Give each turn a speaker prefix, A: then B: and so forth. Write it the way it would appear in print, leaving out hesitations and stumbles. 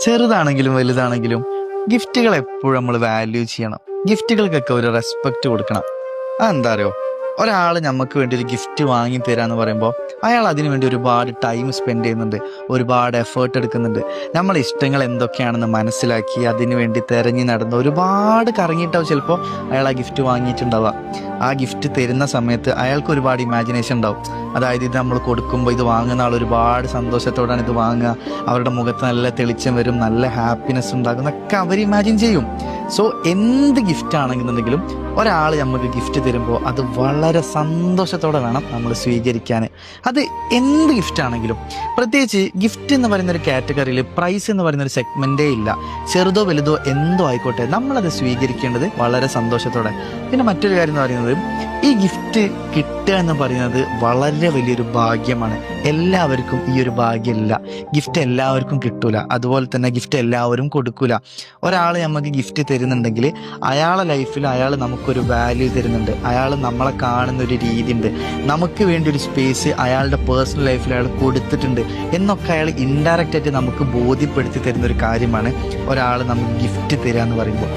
A: ചെറുതാണെങ്കിലും വലുതാണെങ്കിലും ഗിഫ്റ്റുകൾ എപ്പോഴും നമ്മൾ വാല്യൂ ചെയ്യണം. ഗിഫ്റ്റുകൾക്കൊക്കെ ഒരു റെസ്പെക്റ്റ് കൊടുക്കണം. അതെന്താ അറിയോ, ഒരാൾ നമുക്ക് വേണ്ടി ഒരു ഗിഫ്റ്റ് വാങ്ങി തരാന്ന് പറയുമ്പോൾ അയാൾ അതിനു വേണ്ടി ഒരുപാട് ടൈം സ്പെൻഡ് ചെയ്യുന്നുണ്ട്, ഒരുപാട് എഫേർട്ട് എടുക്കുന്നുണ്ട്. നമ്മളെ ഇഷ്ടങ്ങൾ എന്തൊക്കെയാണെന്ന് മനസ്സിലാക്കി അതിനു വേണ്ടി തിരഞ്ഞു നടന്ന് ഒരുപാട് കറങ്ങിയിട്ടാവും ചിലപ്പോൾ അയാൾ ആ ഗിഫ്റ്റ് വാങ്ങിയിട്ടുണ്ടാവുക. ആ ഗിഫ്റ്റ് തരുന്ന സമയത്ത് അയാൾക്ക് ഒരുപാട് ഇമാജിനേഷൻ ഉണ്ടാവും. അതായത് ഇത് നമ്മൾ കൊടുക്കുമ്പോൾ ഇത് വാങ്ങുന്ന ആൾ ഒരുപാട് സന്തോഷത്തോടാണ് ഇത് വാങ്ങുക, അവരുടെ മുഖത്ത് നല്ല തെളിച്ചം വരും, നല്ല ഹാപ്പിനെസ് ഉണ്ടാകും എന്നൊക്കെ അവർ ഇമാജിൻ ചെയ്യും. സോ എന്ത് ഗിഫ്റ്റ് ആണെന്നുണ്ടെങ്കിലും ഒരാൾ നമുക്ക് ഗിഫ്റ്റ് തരുമ്പോൾ അത് വളരെ സന്തോഷത്തോടെ വേണം നമ്മൾ സ്വീകരിക്കാൻ. അത് എന്ത് ഗിഫ്റ്റ് ആണെങ്കിലും, പ്രത്യേകിച്ച് ഗിഫ്റ്റ് എന്ന് പറയുന്ന ഒരു കാറ്റഗറിയിൽ പ്രൈസ് എന്ന് പറയുന്ന ഒരു സെഗ്മെന്റേ ഇല്ല. ചെറുതോ വലുതോ എന്തോ ആയിക്കോട്ടെ, നമ്മളത് സ്വീകരിക്കേണ്ടത് വളരെ സന്തോഷത്തോടെ. പിന്നെ മറ്റൊരു കാര്യം എന്ന് പറയുന്നത്, ഈ ഗിഫ്റ്റ് കിട്ടുക എന്ന് പറയുന്നത് വളരെ വലിയൊരു ഭാഗ്യമാണ്. എല്ലാവർക്കും ഈ ഒരു ഭാഗ്യമില്ല. ഗിഫ്റ്റ് എല്ലാവർക്കും കിട്ടൂല, അതുപോലെ തന്നെ ഗിഫ്റ്റ് എല്ലാവരും കൊടുക്കൂല. ഒരാൾ നമുക്ക് ഗിഫ്റ്റ് തരുന്നുണ്ടെങ്കിൽ അയാളെ ലൈഫിൽ അയാൾ നമുക്കൊരു വാല്യൂ തരുന്നുണ്ട്, അയാൾ നമ്മളെ കാണുന്ന ഒരു രീതി ഉണ്ട്, നമുക്ക് വേണ്ടി ഒരു സ്പേസ് അയാളുടെ പേഴ്സണൽ ലൈഫിൽ അയാൾ കൊടുത്തിട്ടുണ്ട് എന്നൊക്കെ അയാൾ ഇൻഡയറക്റ്റ് ആയിട്ട് നമുക്ക് ബോധ്യപ്പെടുത്തി തരുന്ന ഒരു കാര്യമാണ് ഒരാൾ നമുക്ക് ഗിഫ്റ്റ് തരിക എന്ന് പറയുമ്പോൾ.